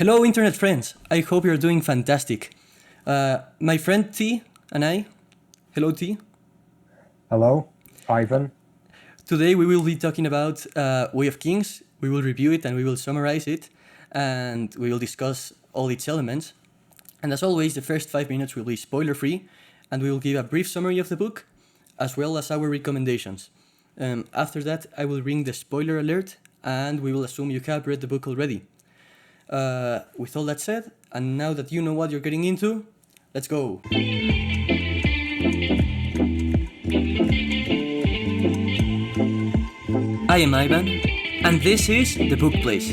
Hello, internet friends. I hope you're doing fantastic. My friend T and I, hello T. Hello, Ivan. Today we will be talking about Way of Kings. We will review it and we will summarize it, and we will discuss all its elements. And as always, the first 5 minutes will be spoiler free, and we will give a brief summary of the book, as well as our recommendations. After that, I will ring the spoiler alert, and we will assume you have read the book already. With all that said, and now that you know what you're getting into, let's go. I am Ivan, and this is The Book Place.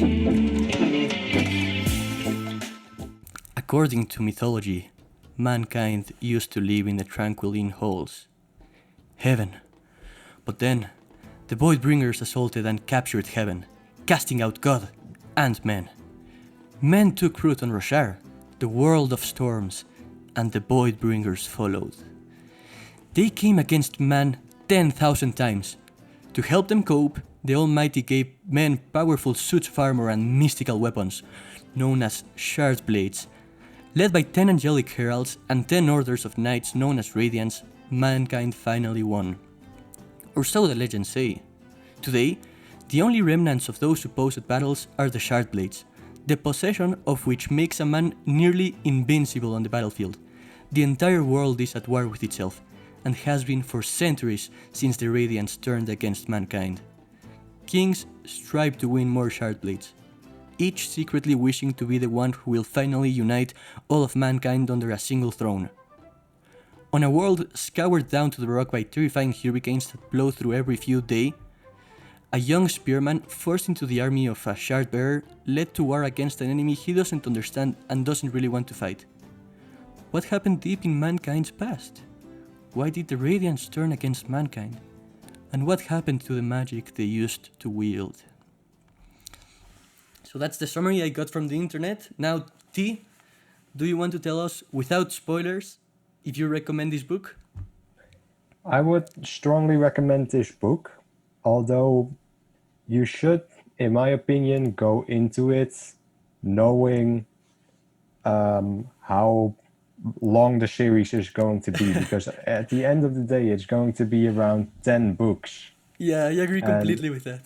According to mythology, mankind used to live in the tranquil inn halls. Heaven. But then, the Voidbringers assaulted and captured heaven, casting out God and men. Men took root on Roshar, the world of storms, and the Voidbringers followed. They came against man 10,000 times. To help them cope, the Almighty gave men powerful suits of armor and mystical weapons, known as shard blades. Led by 10 angelic heralds and 10 orders of knights known as Radiants, mankind finally won. Or so the legends say. Today, the only remnants of those supposed battles are the shard blades, the possession of which makes a man nearly invincible on the battlefield. The entire world is at war with itself, and has been for centuries since the Radiants turned against mankind. Kings strive to win more shard blades, each secretly wishing to be the one who will finally unite all of mankind under a single throne. On a world scoured down to the rock by terrifying hurricanes that blow through every few days, a young spearman forced into the army of a shard bearer led to war against an enemy he doesn't understand and doesn't really want to fight. What happened deep in mankind's past? Why did the Radiants turn against mankind? And what happened to the magic they used to wield? So that's the summary I got from the internet. Now, T, do you want to tell us, without spoilers, if you recommend this book? I would strongly recommend this book, although you should, in my opinion, go into it knowing how long the series is going to be, because at the end of the day, it's going to be around 10 books. Yeah, I agree And completely with that.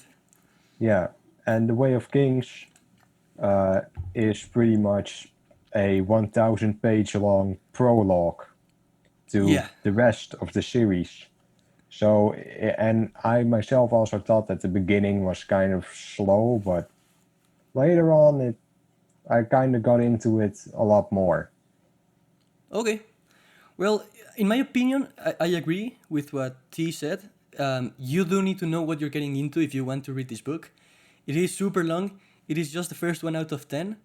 yeah, and The Way of Kings is pretty much a 1,000 page long prologue to Yeah. the rest of the series. So, and I myself also thought that the beginning was kind of slow, but later on I kind of got into it a lot more. Okay. Well, in my opinion, I agree with what T said. You do need to know what you're getting into if you want to read this book. It is super long. It is just the first one out of 10.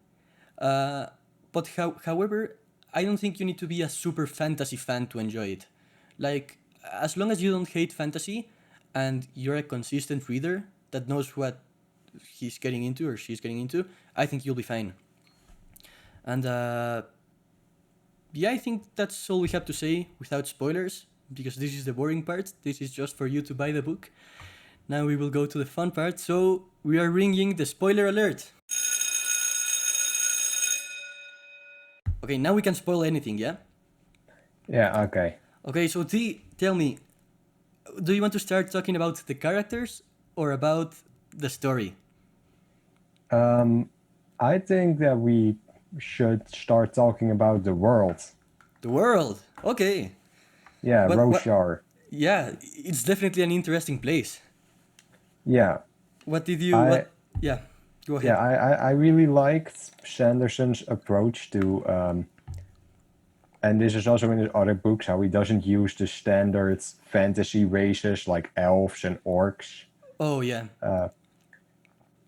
However, I don't think you need to be a super fantasy fan to enjoy it. Like, as long as you don't hate fantasy and you're a consistent reader that knows what he's getting into or she's getting into, I think you'll be fine. And yeah, I think that's all we have to say without spoilers, because this is the boring part. This is just for you to buy the book. Now we will go to the fun part. So we are ringing the spoiler alert. Okay, now we can spoil anything, yeah? Yeah, okay. Okay, so T, tell me, do you want to start talking about the characters or about the story? I think that we should start talking about the world. The world. Okay. Yeah, But what? Roshar. Yeah, it's definitely an interesting place. Yeah, What did you? I What? Yeah, go yeah, ahead. I really liked Sanderson's approach to, and this is also in his other books, how he doesn't use the standard fantasy races like elves and orcs, Oh yeah.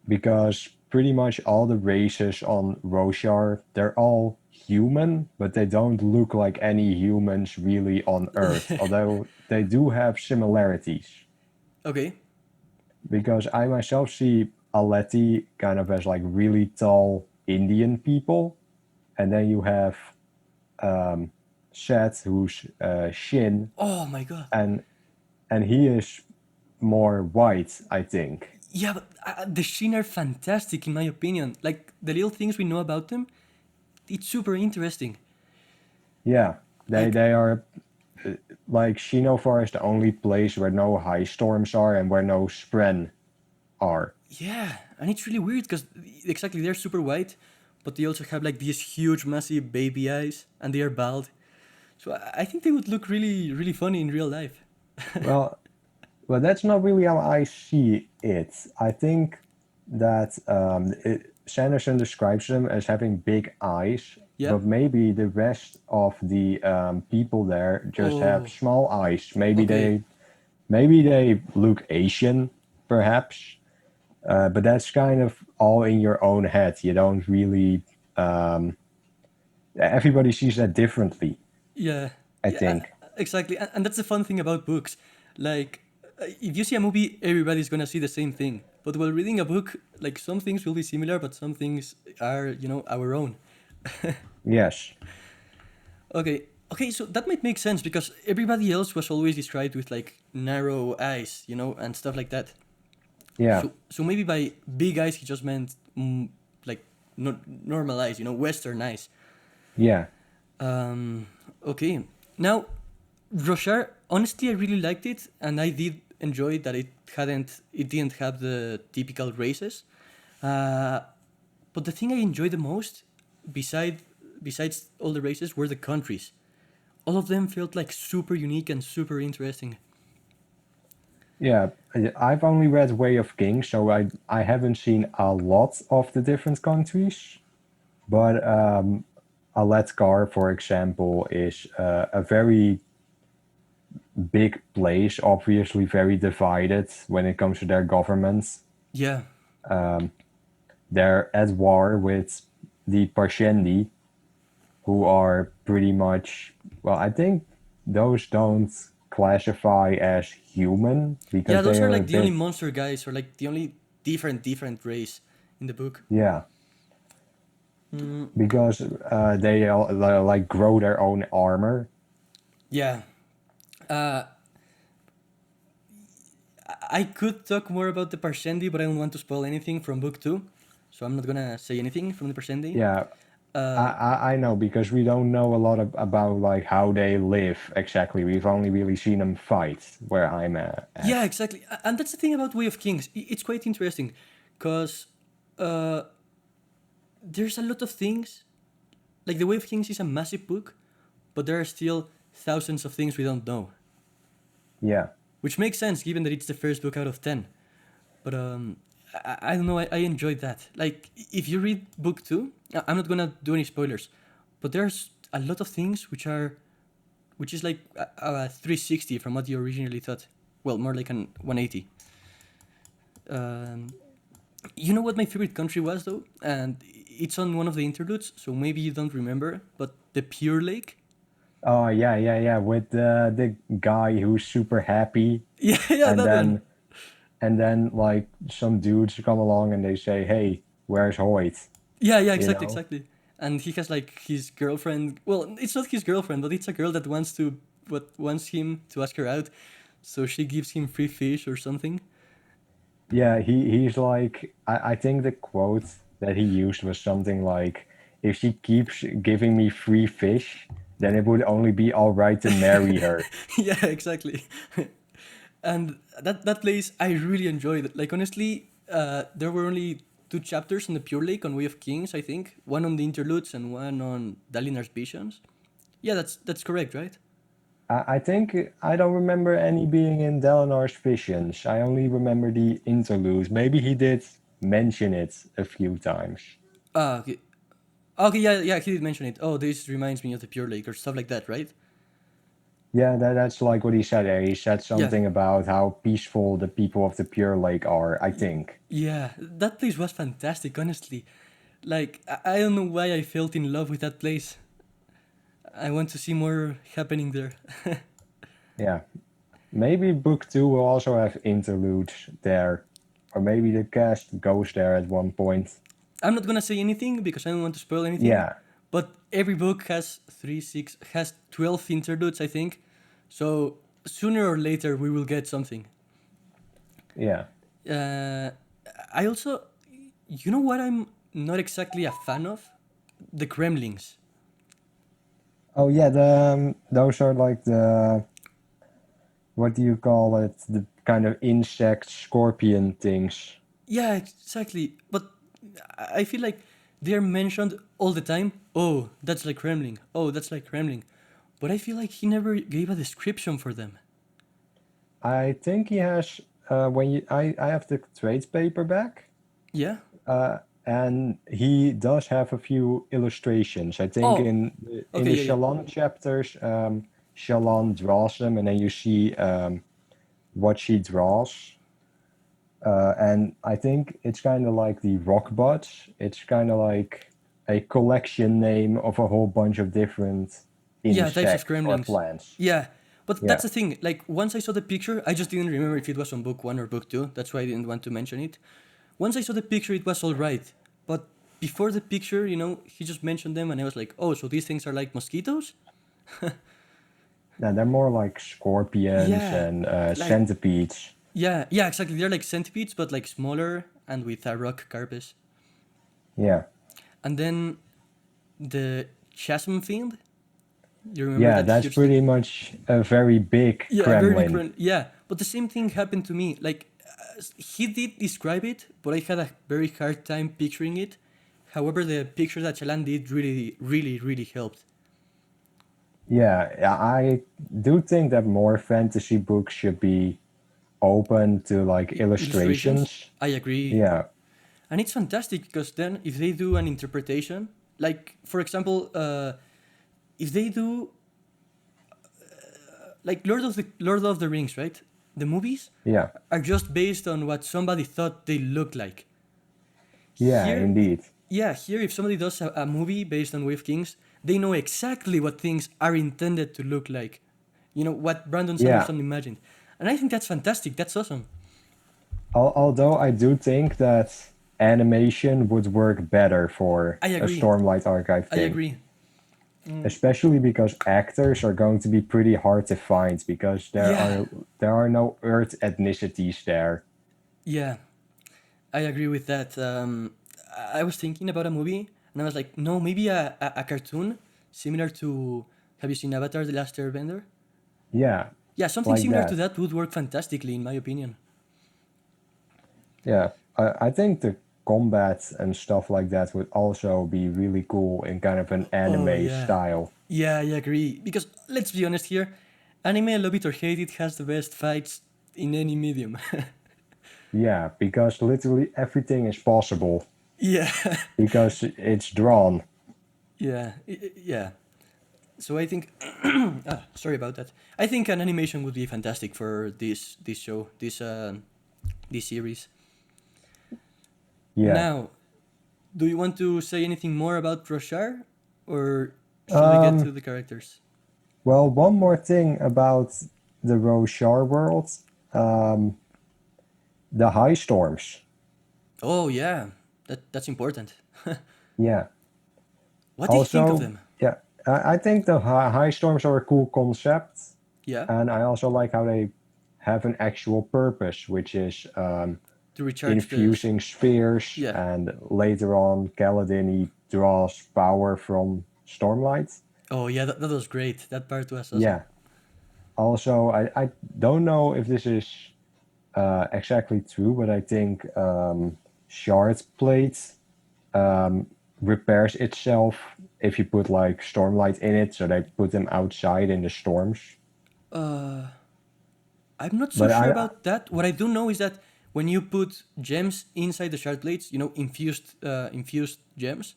because pretty much all the races on Roshar, they're all human, but they don't look like any humans really on Earth, although they do have similarities. Okay. Because I myself see Aleti kind of as like really tall Indian people, and then you have Seth, who's Shin, Oh my god. and he is more white, I think. Yeah, but the Shin are fantastic in my opinion. Like the little things we know about them, it's super interesting. Yeah, Like they are like Shinovar is the only place where no high storms are and where no spren are. yeah, and it's really weird because exactly they're super white, but they also have like these huge, massive baby eyes, and they are bald. So I think they would look really, really funny in real life. Well, well, that's not really how I see it. I think that Sanderson describes them as having big eyes, Yeah. but maybe the rest of the people there just have Oh, small eyes. okay. Maybe they look Asian, perhaps. But that's kind of all in your own head. You don't really. Um, Everybody sees that differently, Yeah, I yeah, think. exactly. And that's the fun thing about books. Like, if you see a movie, everybody's gonna see the same thing. But while reading a book, like some things will be similar, but some things are, our own. Yes. Okay, okay, so that might make sense because everybody else was always described with like narrow eyes, and stuff like that. Yeah. So maybe by big eyes he just meant like normal eyes, Western eyes. Yeah. Um, okay. Now, Roshar, honestly, I really liked it, and I did enjoy that it didn't have the typical races. Uh, but the thing I enjoyed the most, besides all the races, were the countries. All of them felt like super unique and super interesting. Yeah. I've only read Way of Kings, so I haven't seen a lot of the different countries. But Aletkar, for example, is a very big place, obviously very divided when it comes to their government. Yeah, They're at war with the Parshendi, who are pretty much, well, I think those don't classify as human yeah, because those they are are a like the only bit, monster guys, or like the only different race in the book. yeah, because they like grow their own armor. Yeah, uh, I could talk more about the Parshendi, but I don't want to spoil anything from book two, so I'm not gonna say anything from the Parshendi. Yeah, I know because we don't know a lot about like how they live exactly. We've only really seen them fight where I'm at. Yeah, exactly, and that's the thing about Way of Kings. It's quite interesting, because uh, there's a lot of things. Like the Way of Kings is a massive book, but there are still thousands of things we don't know, Yeah. which makes sense given that it's the first book out of 10. But I don't know. I enjoyed that. Like if you read book two, I'm not gonna do any spoilers, but there's a lot of things which is like a 360 from what you originally thought. Well, more like an 180. Um, you know what my favorite country was though, and it's on one of the interludes, so maybe you don't remember, but the Pure Lake. Oh yeah. With the guy who's super happy, Yeah, yeah, and that one. then like some dudes come along and they say, "Hey, where's Hoyt?" Yeah, You exactly, know? exactly. And he has like his girlfriend. Well, it's not his girlfriend, but it's a girl that wants him to ask her out. So she gives him free fish or something. Yeah, he's like I think the quote that he used was something like, "If she keeps giving me free fish, then it would only be all right to marry her." Yeah, exactly. And that place I really enjoyed. Like honestly, there were only two chapters on the Pure Lake on Way of Kings, I think. One on the interludes and one on Dalinar's visions. Yeah, that's correct, right? I think I don't remember any being in Dalinar's visions. I only remember the interludes. Maybe he did mention it a few times. Okay. Okay, yeah, he did mention it. Oh, this reminds me of the Pure Lake or stuff like that, right? Yeah, that's like what he said there. He said Yeah. something about how peaceful the people of the Pure Lake are, I think. Yeah, that place was fantastic, honestly. Like, I don't know why I felt in love with that place. I want to see more happening there. Yeah. Maybe book two will also have interludes there. Or maybe the cast goes there at one point. I'm not gonna say anything because I don't want to spoil anything, Yeah. but every book has 12 interludes, I think. So sooner or later we will get something. Yeah. Uh, I also, you know what I'm not exactly a fan of? The Kremlings. Oh yeah, those are like the, what do you call it? The kind of insect scorpion things. Yeah, exactly. But I feel like they're mentioned all the time. Oh, that's like Kremling. Oh, that's like Kremling. But I feel like he never gave a description for them. I think he has. When you, I have the trade paperback, Yeah? uh, and he does have a few illustrations. I think Oh, in okay, the yeah, yeah. Shalon chapters, Shalon draws them, and then you see what she draws. And I think it's kind of like the rock buds. It's kind of like a collection name of a whole bunch of different Yeah, types of insects or Kremlings. plants. Yeah. But Yeah. that's the thing. Like, once I saw the picture, I just didn't remember if it was on book one or book two. That's why I didn't want to mention it. Once I saw the picture, it was all right. But before the picture, he just mentioned them, and I was like, oh, so these things are like mosquitoes? Now they're more like scorpions Yeah. and Like, centipedes. yeah, yeah, exactly. They're like centipedes, but like smaller and with a rock carapace. Yeah. And then the chasm fiend. You remember Yeah, that that's huge thing? pretty much a very big Yeah, very big Kremlin. run. Yeah, but the same thing happened to me. Like, he did describe it, but I had a very hard time picturing it. However, the picture that Chalan did really, really, really helped. Yeah, I do think that more fantasy books should be open to like Illustrations, illustrations. I agree. Yeah, And it's fantastic because then if they do an interpretation, like, for example, if they do like Lord of the Rings, right? The movies yeah, are just based on what somebody thought they looked like. yeah, Here, indeed. yeah, here if somebody does a movie based on Way of Kings, they know exactly what things are intended to look like. What Brandon Yeah. Sanderson imagined. And I think that's fantastic. That's awesome. Although I do think that animation would work better for I a agree. Stormlight Archive I thing. agree. Especially because actors are going to be pretty hard to find because Yeah. there are no Earth ethnicities there. Yeah. I agree with that. I was thinking about a movie, and I was like, no, maybe a cartoon similar to. Have you seen Avatar: The Last Airbender? Yeah, Yeah, something like similar to that. that would work fantastically, in my opinion. Yeah, I think the combat and stuff like that would also be really cool in kind of an Oh anime yeah, style. yeah, I agree. Because let's be honest here, anime, love it or hate it, has the best fights in any medium. Yeah, because literally everything is possible Yeah, because it's drawn. yeah, yeah. So I think, sorry about that. I think an animation would be fantastic for this show, this series. Yeah. Now, do you want to say anything more about Roshar, or should we get to Um, the characters? well, one more thing about the Roshar world, um, the high storms. Oh yeah, that's important. Yeah. What do you think of Also, them? yeah, I think the high storms are a cool concept, Yeah, and I also like how they have an actual purpose, which is to recharge the. infusing spheres, Yeah. and later on, Kaladin he draws power from stormlight. Oh yeah, that was great. That part was awesome. Yeah. Also, I don't know if this is exactly true, but I think shard plate repairs itself if you put like stormlight in it, so they put them outside in the storms. Uh, I'm not so But sure about that. What I do know is that when you put gems inside the shard blades, infused gems,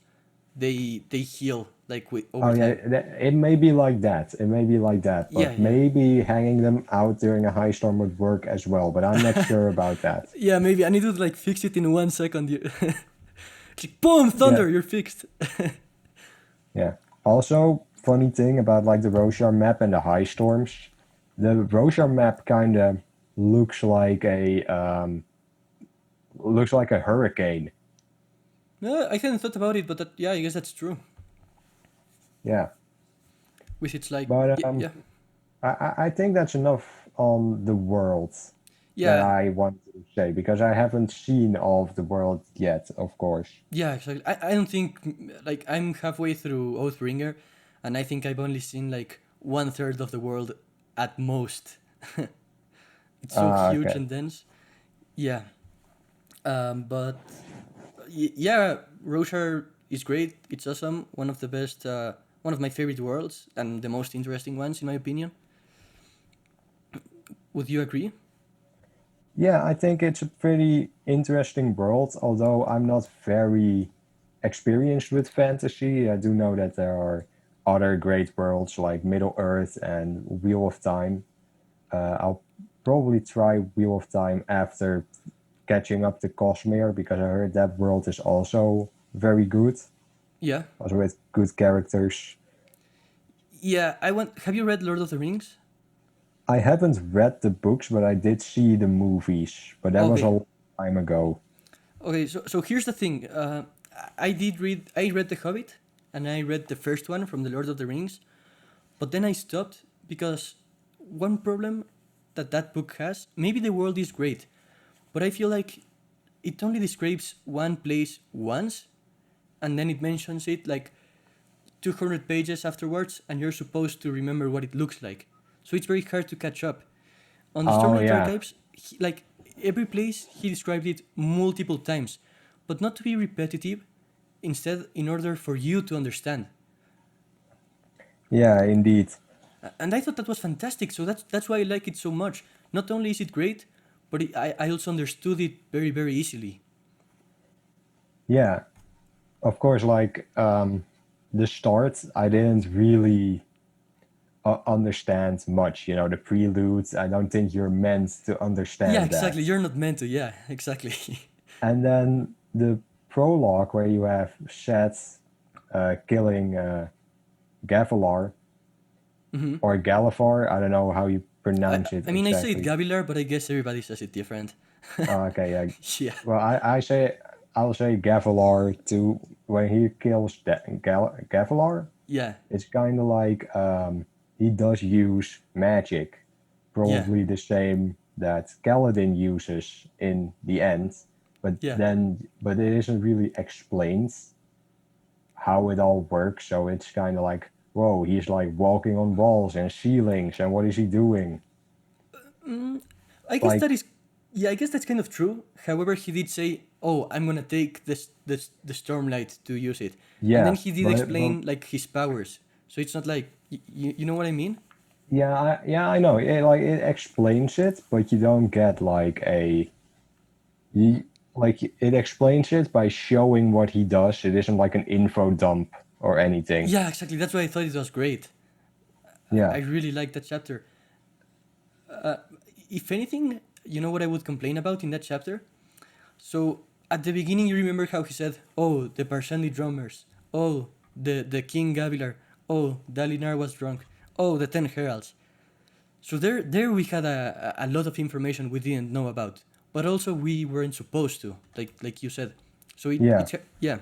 they heal like over oh yeah, time. it may be like that. It may be like that, Yeah, but yeah, maybe hanging them out during a high storm would work as well. But I'm not sure about that. yeah. Maybe I need to like fix it in 1 second. It's like boom, Yeah, thunder, you're fixed. yeah. Also, funny thing about like the Roshar map and the high storms, the Roshar map kind of looks like a hurricane. No, I hadn't thought about it, but yeah, I guess that's true. Yeah, With its like, but yeah, yeah, I think that's enough on the world. that Yeah, I want to say because I haven't seen all of the world yet, of course. yeah, exactly. I don't think like I'm halfway through Oathbringer, and I think I've only seen like one third of the world at most. It's so huge Okay. and dense. Yeah, but yeah, Roshar is great. It's awesome. One of the best, one of my favorite worlds, and the most interesting ones, in my opinion. Would you agree? Yeah, I think it's a pretty interesting world, although I'm not very experienced with fantasy. I do know that there are other great worlds like Middle Earth and Wheel of Time. I'll probably try Wheel of Time after catching up to Cosmere because I heard that world is also very good, Yeah, also with good characters. yeah. I want. Have you read Lord of the Rings? I haven't read the books, but I did see the movies, but that was a Okay, long time ago. okay. So here's the thing. I did read. I read The Hobbit, and I read the first one from the Lord of the Rings. But then I stopped because one problem that that book has. Maybe the world is great, but I feel like it only describes one place once, and then it mentions it like 200 pages afterwards, and you're supposed to remember what it looks like. So it's very hard to catch up. On the Oh Stormlight yeah, Archives, like every place, he described it multiple times, but not to be repetitive, instead, in order for you to understand. yeah, indeed. And I thought that was fantastic, so that's why I like it so much. Not only is it great, but I also understood it very, very easily. Yeah, of course, like the start, I didn't really understand much. You know, the preludes, I don't think you're meant to Yeah, understand that. exactly. You're not meant to. Yeah, exactly. And then the prologue, where you have Seth killing Gavilar or Galifar, I don't know how you I, pronounce it I mean, I say it exactly. Gavilar, but I guess everybody says it different. Okay, yeah. Yeah, Well, I'll say Gavilar too. When he kills Gavilar, yeah, it's kind of like he does use magic, yeah, probably the same that Kaladin uses in the end, yeah. but it isn't really explained how it all works. So it's kind of like, whoa, he's like walking on walls and ceilings, and what is he doing? I guess Like, that is, yeah, I guess that's kind of true. However, he did say, "Oh, I'm gonna take this the stormlight to use it," and then yeah, he did explain like his powers. So it's not like you know what I mean? yeah, I know. It explains it, but you don't get like like it explains it by showing what he does. It isn't like an info dump or anything. Yeah, exactly. That's why I thought it was great. I Yeah, really liked that chapter. If anything, you know what I would complain about in that chapter? So at the beginning, you remember how he said, "Oh, the Parsandi drummers. Oh, the King Gavilar. Oh, Dalinar was drunk. Oh, the 10 Heralds." So there we had a lot of information we didn't know about, but also we weren't supposed to, like you said. So yeah. it's yeah.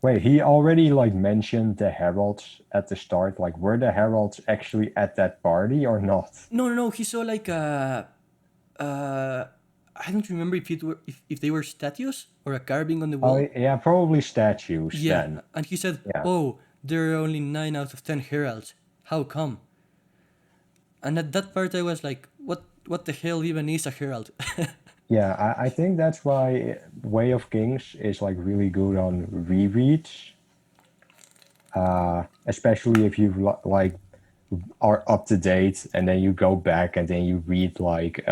Wait, he already like mentioned the heralds at the start. Like, were the heralds actually at that party or not? No, no, no. He saw like uh, I don't remember if they were statues or a carving on the Oh, wall. yeah, probably statues Yeah, then. and he said, Yeah, "Oh, there are only 9 out of 10 heralds. How come?" And at that part, I was like, What the hell even is a herald?" yeah. I think that's why Way of Kings is like really good on rereads, especially if you like are up to date and then you go back and then you read like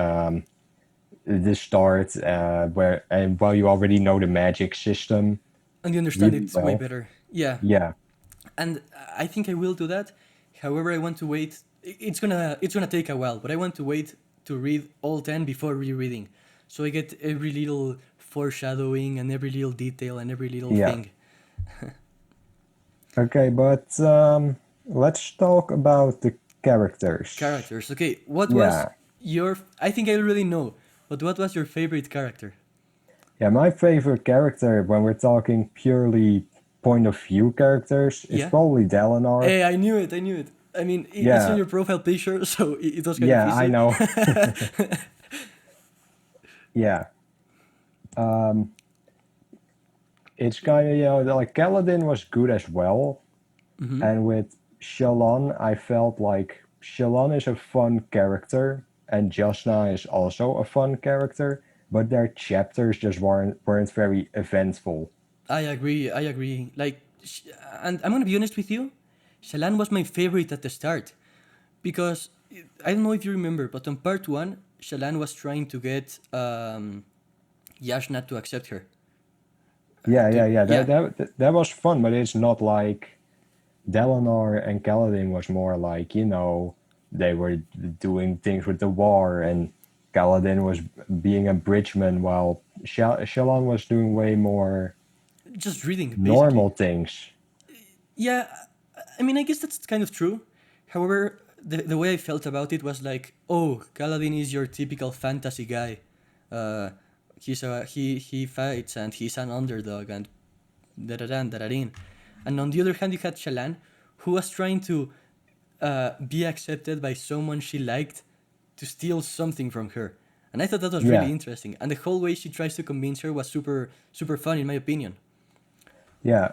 the start where and while you already know the magic system And you understand really it way well. better. Yeah, Yeah, and I think I will do that. However, I want to wait. It's gonna take a while, but I want to wait to read all 10 before rereading, so I get every little foreshadowing and every little detail and every little yeah. thing. Okay, but let's talk about the characters. Characters. Okay, what was Yeah, your? I think I already know, but what was your favorite character? yeah. My favorite character when we're talking purely point of view characters is Yeah. probably Dalinar. Hey, I knew it. I knew it. I mean, it's on Yeah, your profile picture, so it was kind of yeah, I easy. know. yeah. Um, it's kind of, like Kaladin was good as well. Mm-hmm. And with Shalon, I felt like Shalon is a fun character, and Jasna is also a fun character, but their chapters just weren't very eventful. I agree. I agree. And I'm gonna be honest with you, Shalan was my favorite at the start because I don't know if you remember, but on part one, Shalan was trying to get Yashna to accept her. Yeah, yeah, yeah. Yeah, That was fun, but it's not like Dalinar and Kaladin was more like, they were doing things with the war, and Kaladin was being a bridgeman, while Shalon was doing way more just reading normal basically. things. Yeah, I mean, I guess that's kind of true. However, the way I felt about it was like, oh, Kaladin is your typical fantasy guy. Uh, he fights and he's an underdog and da-da-dan, da-da-din. And on the other hand, you had Shalan, who was trying to be accepted by someone she liked to steal something from her. And I thought that was really Yeah, interesting. And the whole way she tries to convince her was super, super fun, in my opinion. yeah.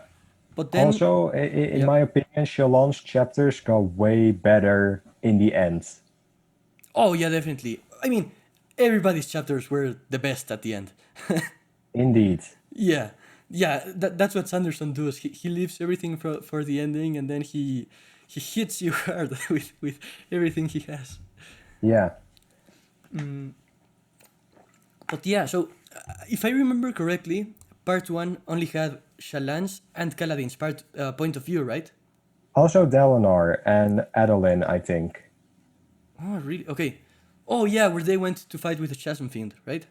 But then, Also, in yeah. my opinion, Shalon's chapters got way better in the end. Oh, yeah, definitely. I mean, everybody's chapters were the best at the end. Indeed. Yeah. Yeah, that's what Sanderson does. He leaves everything for the ending and then he hits you hard with everything he has. Yeah. But yeah, so if I remember correctly, part one only had Shalan's and Kaladin's point of view, right? Also Dalinar and Adolin, I think. Oh, really? Okay. Oh, yeah, where they went to fight with the Chasm Fiend, right?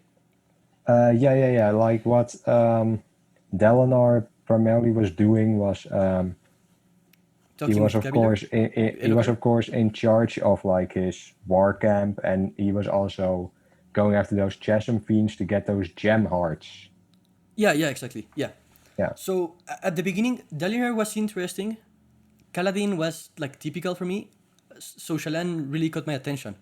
Yeah, yeah, yeah. Like what Dalinar primarily was doing was he Talking was with of Kabilar, course he was Elokar. of course in charge of like his war camp, and he was also going after those chasm fiends to get those gem hearts. Yeah, yeah, exactly. Yeah. Yeah, So at the beginning, Dalinar was interesting. Kaladin was like typical for me. So Shalan really caught my attention.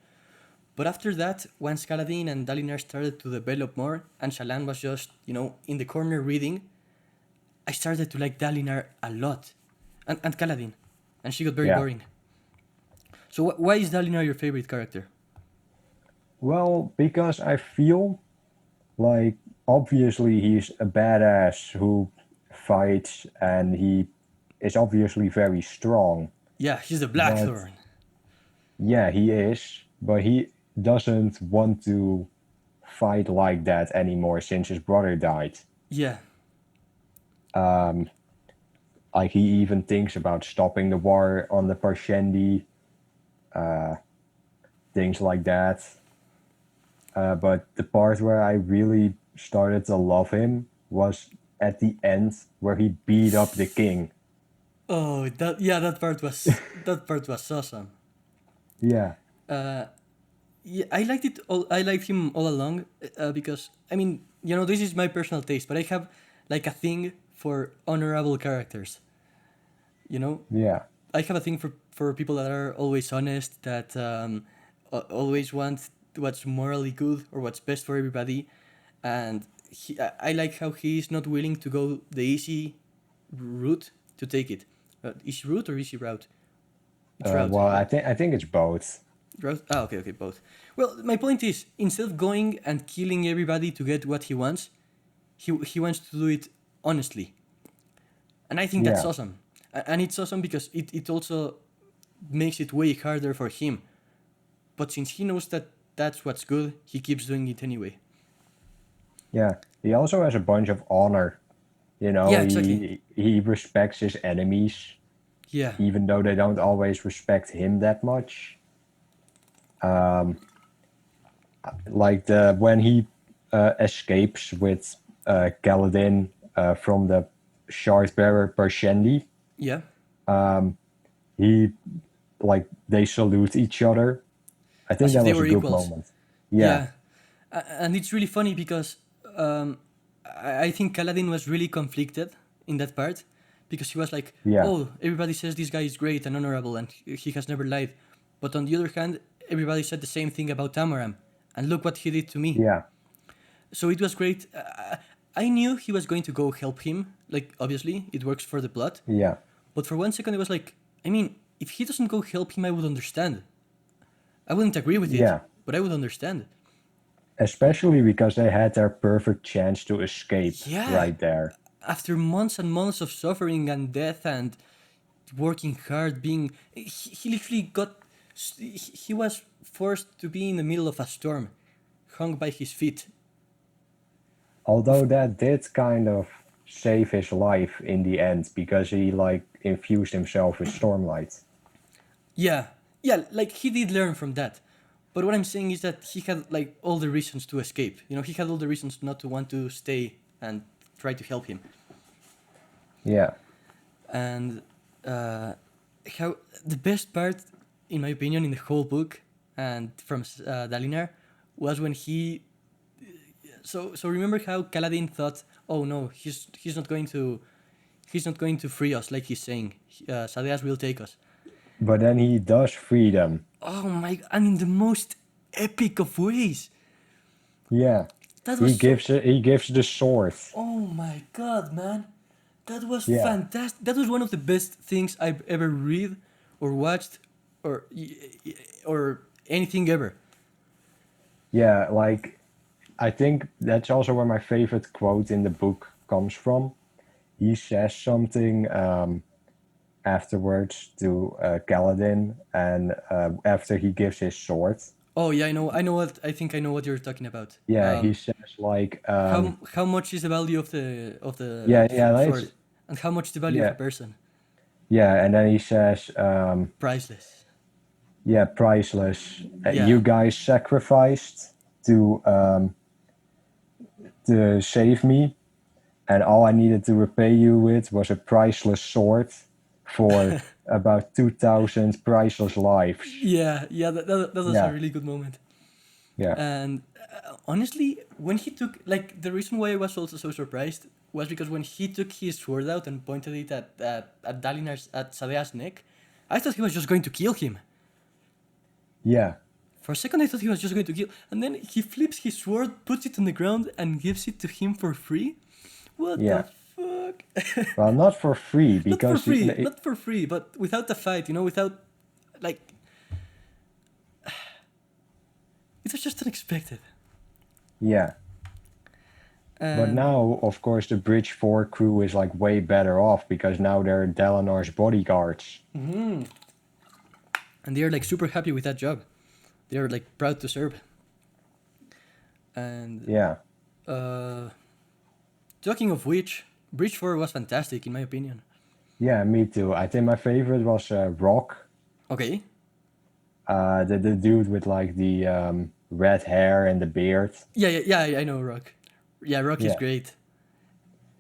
But after that, once Kaladin and Dalinar started to develop more, and Shalan was just, in the corner reading, I started to like Dalinar a lot. And Kaladin. And she got very yeah. boring. So why is Dalinar your favorite character? Well, because I feel like obviously he's a badass who fights, and he is obviously very strong. Yeah, he's the But Blackthorn. yeah, he is. But he doesn't want to fight like that anymore since his brother died. Yeah. Like he even thinks about stopping the war on the Parshendi, things like that. But the part where I really started to love him was at the end where he beat up the king. Oh, that part was awesome. Yeah, Yeah, I liked it all. I liked him all along because I mean, this is my personal taste, but I have like a thing for honorable characters. You know, yeah, I have a thing for people that are always honest, that always want what's morally good or what's best for everybody, and I like how he is not willing to go the easy route to take it. Easy route or easy route? It's route, well, I right? think it's both. Route. Ah, okay, okay, both. Well, my point is, instead of going and killing everybody to get what he wants, he wants to do it honestly, and I think that's Yeah, awesome. And it's awesome because it also makes it way harder for him. But since he knows that that's what's good, he keeps doing it anyway. yeah. He also has a bunch of honor. Yeah, exactly. He respects his enemies, Yeah. even though they don't always respect him that much. Like the when he escapes with Kaladin from the shard bearer Parshendi, Yeah. he like they salute each other. I think As if that they was a were good equals. moment. Yeah, Yeah. And it's really funny because I think Kaladin was really conflicted in that part because he was like, yeah, oh, everybody says this guy is great and honorable and he has never lied. But on the other hand, everybody said the same thing about Tamaram. And look what he did to me. yeah, So it was great. I knew he was going to go help him. Like, obviously, it works for the plot. Yeah. But for 1 second, it was like, I mean, if he doesn't go help him, I would understand. I wouldn't agree with it, Yeah. but I would understand. Especially because they had their perfect chance to escape Yeah. right there. After months and months of suffering and death and working hard, he literally got, he was forced to be in the middle of a storm, hung by his feet. Although that did kind of save his life in the end because he like infused himself with stormlight. Yeah, yeah, like he did learn from that. But what I'm saying is that he had like all the reasons to escape. You know, he had all the reasons not to want to stay and try to help him. Yeah. And how the best part, in my opinion, in the whole book and from Dalinar was when he. So remember how Kaladin thought, oh no, he's not going to free us like he's saying. Sadeas will take us. But then he does free them. Oh my! And in the most epic of ways. Yeah. That was He gives the sword. Oh my god, man. That was Yeah. fantastic. That was one of the best things I've ever read or watched or or anything ever. Yeah, like I think that's also where my favorite quote in the book comes from. He says something afterwards to Kaladin, and after he gives his sword. Oh yeah, I know what you're talking about. Yeah, he says like How much is the value of the yeah, sword, and how much the value of yeah, a person? yeah, and then he says Priceless. yeah, priceless. Yeah. You guys sacrificed to save me, and all I needed to repay you with was a priceless sword for about 2,000 priceless lives. Yeah, yeah, that was a Yeah, really good moment. yeah, And honestly, when he took, like, the reason why I was also so surprised was because when he took his sword out and pointed it at Dalinar's, at Sadea's neck, I thought he was just going to kill him. yeah, For a second, I thought he was just going to kill, and then he flips his sword, puts it on the ground, and gives it to him for free. What yeah. the fuck? Well, not for free Not for because free, not for free, but without the fight, you know, without, like, it was just unexpected. yeah. But And now, of course, the Bridge 4 crew is like way better off because now they're Dalinar's bodyguards. and they are like super happy with that job. They are like proud to serve. And Yeah, talking of which, Bridge 4 was fantastic in my opinion. yeah, me too. I think my favorite was Rock, Okay. the dude with like the red hair and the beard. Yeah, I know Rock. Yeah, Rock is Yeah, great.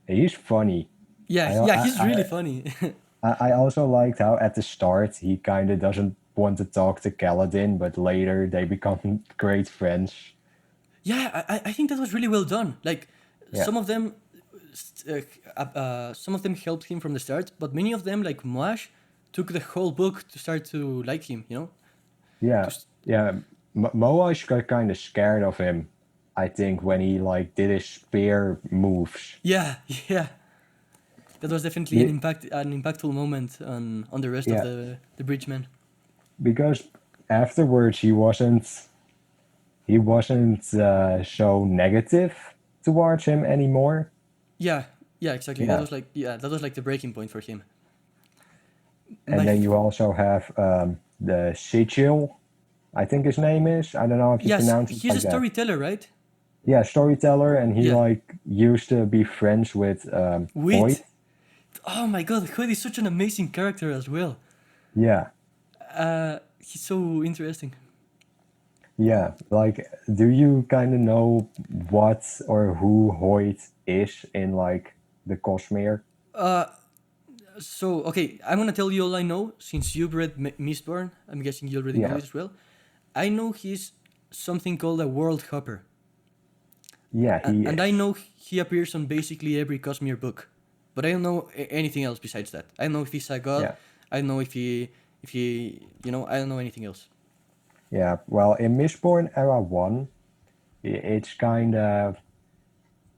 he's funny. I, Yeah, he's really I, funny. I also liked how at the start he kind of doesn't want to talk to Kaladin, but later they become great friends. Yeah, I think that was really well done. Like, Yeah, some of them, some of them helped him from the start, but many of them, like Moash, took the whole book to start to like him. You know, yeah, to yeah. Moash got kind of scared of him, I think, when he like did his spear moves. yeah, yeah. That was definitely Be- an impactful moment on the rest of yeah, the bridgemen. because afterwards he wasn't so negative towards him anymore. Yeah, yeah, exactly. Yeah, That was like the breaking point for him. and My then you also have the Sigil, I think his name is. I don't know if you Yes, pronounce it he's a like that. storyteller, right? Yeah, storyteller, and he Yeah. like used to be friends with Hoyt. Wit. Oh my god, Hood is such an amazing character as well. Yeah, He's so interesting. yeah. Like, do you kind of know what or who Hoyt is in like the Cosmere? So, okay, I'm gonna tell you all I know since you've read Mistborn. I'm guessing you already know Yeah, it as well. I know he's something called a world hopper. yeah, he And I is. know he appears on basically every Cosmere book. But I don't know anything else besides that. I don't know if he's a god. Yeah, I don't know if he, I don't know anything else. yeah. Well, in Mistborn Era 1, it's kind of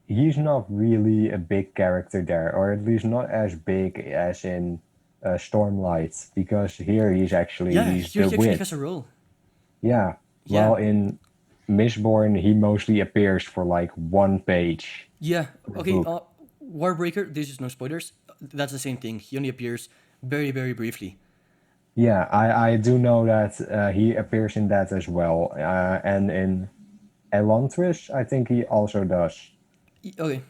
he's not really a big character there, or at least not as big as in Stormlight, because here Yeah, he's here the he actually has wit. a role. Yeah. Yeah, Well, in Mistborn, he mostly appears for like one page yeah. per Okay, book. Warbreaker, this is no spoilers. That's the same thing. He only appears very, very briefly. Yeah, I do know that he appears in that as well, and in Elantris, I think he also does. Okay.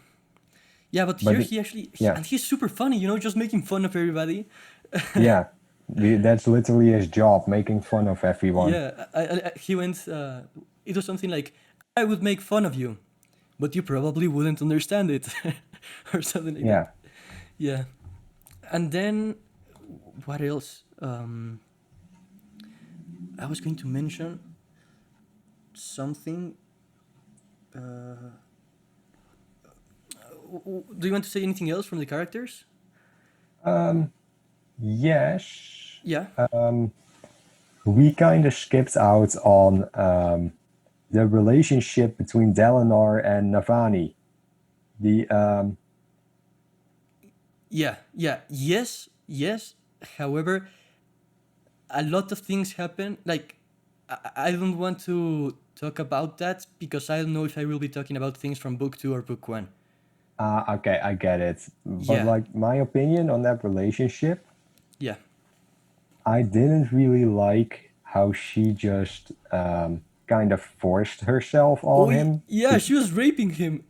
Yeah, but But here he actually, yeah, and he's super funny, just making fun of everybody. yeah, that's literally his job, making fun of everyone. Yeah, he went, it was something like, I would make fun of you, but you probably wouldn't understand it, or something like that. Yeah. Yeah. And then, what else? I was going to mention something. Do you want to say anything else from the characters? Yes. Yeah. We kind of skipped out on the relationship between Dalinar and Navani. The Yeah. Yeah. Yes. Yes. However, a lot of things happen. Like, I don't want to talk about that because I don't know if I will be talking about things from book two or book one. okay, I get it. But Yeah. like my opinion on that relationship, Yeah. I didn't really like how she just kind of forced herself Oh, on him. yeah. She was raping him.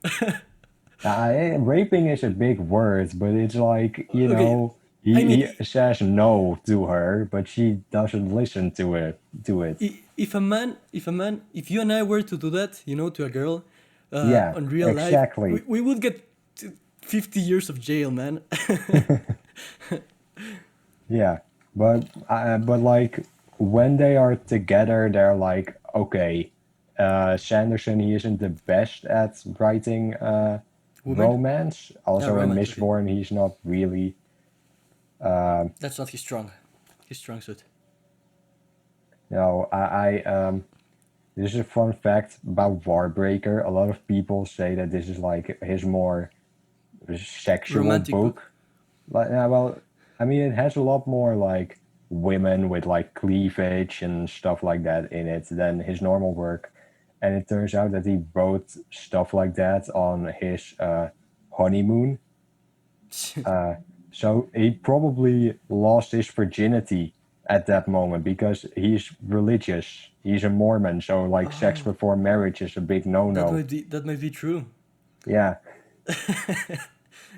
Raping is a big word, but it's like, Okay. I he mean, says no to her, but she doesn't listen to it. To it. if you and I were to do that, to a girl, Yeah, on real life, we, exactly. we would get 50 years of jail, man. Yeah, but like when they are together, they're like, okay, Sanderson, he isn't the best at writing Woman? romance. Also in Romance, okay. Mistborn, he's not really. That's not his strong suit. This is a fun fact about Warbreaker. A lot of people say that this is like his more sexual Romantic book. book. Like, yeah, well, I mean, it has a lot more like women with like cleavage and stuff like that in it than his normal work. And it turns out that he wrote stuff like that on his honeymoon. So he probably lost his virginity at that moment because he's religious. He's a Mormon, so like sex Oh, before marriage is a big no-no. that might be true. Yeah,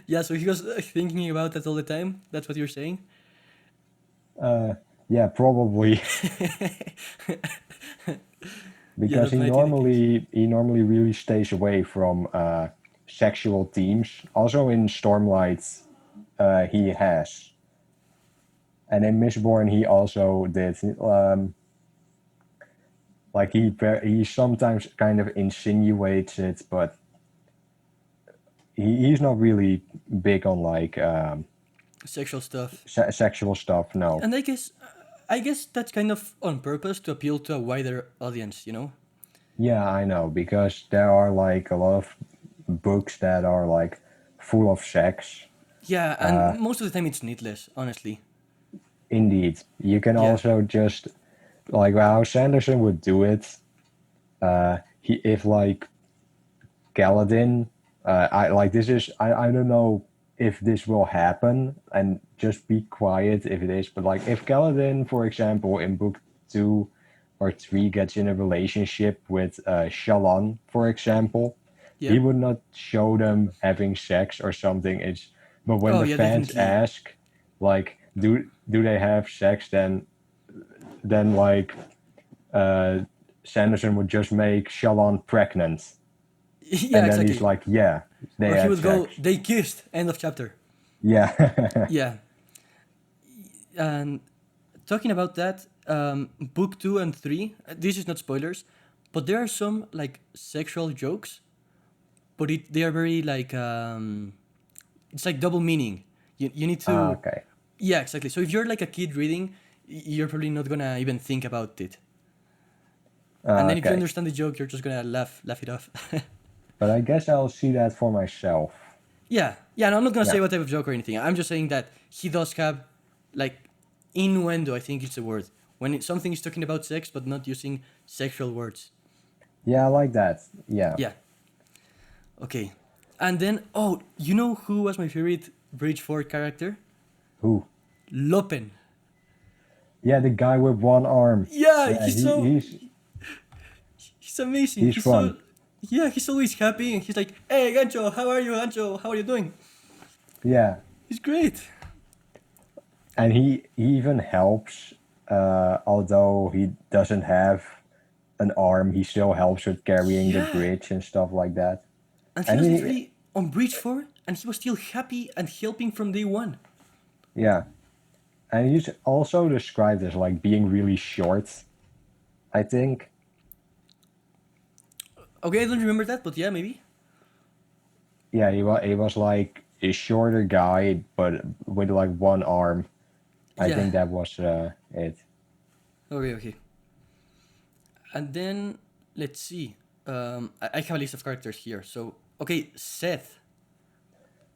Yeah, so he was thinking about that all the time. That's what you're saying. yeah, probably. Yeah, Because that might be the case. he normally really stays away from sexual themes. Also in Stormlight, he has, and in Mistborn he also did. Like he sometimes kind of insinuates it, but he's not really big on like Sexual stuff. sexual stuff. No. And I guess that's kind of on purpose to appeal to a wider audience. Yeah, I know because there are like a lot of books that are like full of sex. Yeah, and most of the time it's needless, honestly. Indeed, you can Yeah. also just like how Sanderson would do it. He if like Galadin, I like this is I don't know if this will happen, and just be quiet if it is. But like if Galadin, for example, in book 2 or 3 gets in a relationship with Shallan, for example, Yeah. he would not show them having sex or something. It's but when Oh, the yeah, fans definitely. ask, like, do they have sex? Then like Sanderson would just make Shallan pregnant, Yeah, and then he's exactly. like, yeah, they Or he had would go, sex. they kissed, end of chapter. Yeah. Yeah. And talking about that, book two and three, this is not spoilers, but there are some like sexual jokes, but they are very like, it's like double meaning. You need to, Okay. yeah, exactly. So if you're like a kid reading, you're probably not gonna even think about it. And then if you Okay. understand the joke, you're just gonna laugh it off. But I guess I'll see that for myself. Yeah, yeah. And I'm not gonna say Yeah. what type of joke or anything. I'm just saying that he does have, like, innuendo. I think it's a word when something is talking about sex but not using sexual words. Yeah, I like that. Yeah. Yeah. Okay. And then, oh, you know who was my favorite Bridge 4 character? Who? Lopen. Yeah, the guy with one arm. Yeah, Yeah, he's amazing. he's He's so, fun. yeah, he's always happy and he's like, "Hey, Gancho, how are you, Gancho? How are you doing?" Yeah, He's great. and he even helps. Although he doesn't have an arm, he still helps with carrying the Yeah. bridge and stuff like that. And he And was he, literally on Bridge 4 and he was still happy and helping from day one. yeah, and he's also described as like being really short. I think. Okay, I don't remember that, but yeah, maybe. Yeah, he was like a shorter guy, but with like one arm. I Yeah. think that was it. Okay, okay. And then, let's see. I have a list of characters here. So, okay, Seth.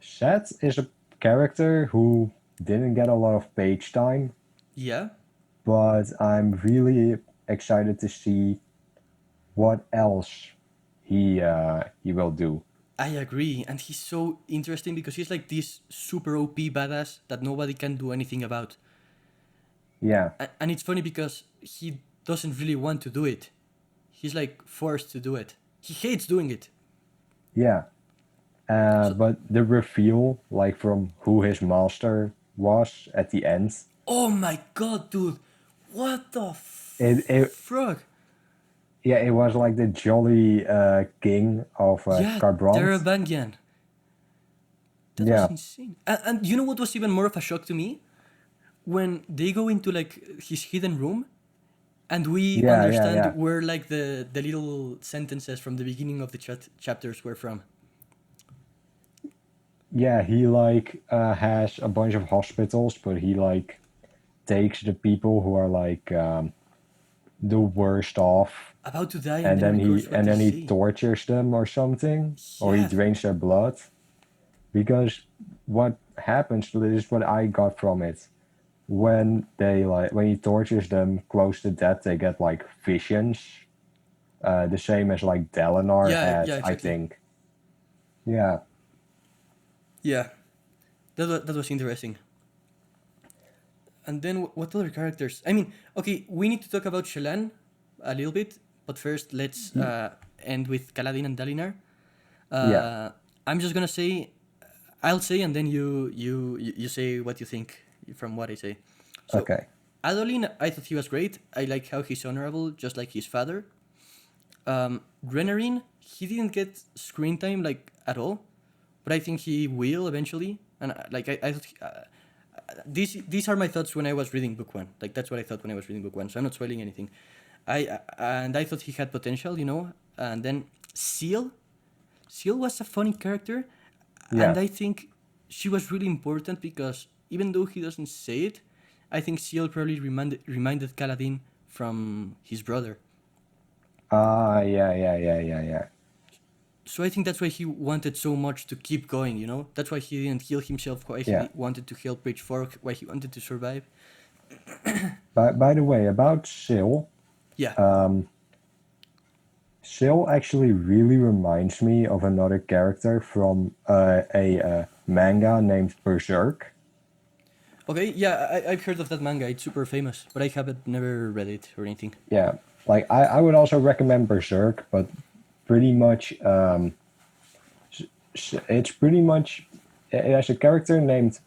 Seth is a character who didn't get a lot of page time, Yeah. but I'm really excited to see what else he will do. I agree, and he's so interesting because he's like this super OP badass that nobody can do anything about. Yeah, And it's funny because he doesn't really want to do it. He's like forced to do it. He hates doing it. yeah. So, But the reveal, like from who his master was at the end, oh my god, dude, what the it frog? yeah, it was like the jolly king of Yeah, Carbrand. Terabangian. That was Yeah, insane. And you know what was even more of a shock to me? When they go into like his hidden room and we yeah, yeah, understand yeah. where like the little sentences from the beginning of the chapters were from. Yeah, he like has a bunch of hospitals, but he like takes the people who are like the worst off, About to die and and then then records what they he say. tortures them or something, or he Yeah, drains their blood. Because what happens, this is what I got from it. When he tortures them close to death, they get like visions, the same as like Dalinar yeah, had, yeah, I exactly. think. Yeah, Yeah, that was interesting. And then what other characters? I mean, okay, we need to talk about Shallan a little bit, but first let's end with Kaladin and Dalinar. yeah, I'm just gonna say, I'll say, and then you say what you think from what I say. So, okay. Adolin, I thought he was great. I like how he's honorable, just like his father. Renarin, he didn't get screen time like at all, but I think he will eventually. And I thought these are my thoughts when I was reading book one. Like that's what I thought when I was reading book one. So I'm not spoiling anything. I thought he had potential, you know. And then Seal, Seal was a funny character, and Yeah. I think she was really important because even though he doesn't say it, I think Seal probably reminded Kaladin from his brother. Yeah, yeah, yeah, yeah, yeah. So I think that's why he wanted so much to keep going, you know? That's why he didn't heal himself, why Yeah. he wanted to help Bridge 4, why he wanted to survive. By the way, about Syl, Yeah. Syl actually really reminds me of another character from a manga named Berserk. Okay, yeah, I've heard of that manga. It's super famous, but I haven't never read it or anything. Yeah, like I would also recommend Berserk, but pretty much it's pretty much it has a character named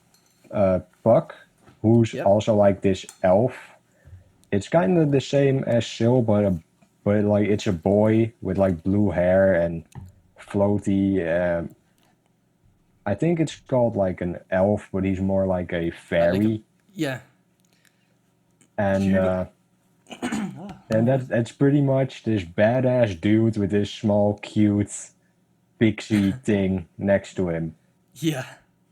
Puck, who's Yep. also like this elf. It's kind of the same as Syl, but like it's a boy with like blue hair and floaty. I think it's called like an elf, but he's more like a Like a, fairy, yeah. and You rem- and that's pretty much this badass dude with this small, cute pixie thing next to him, yeah.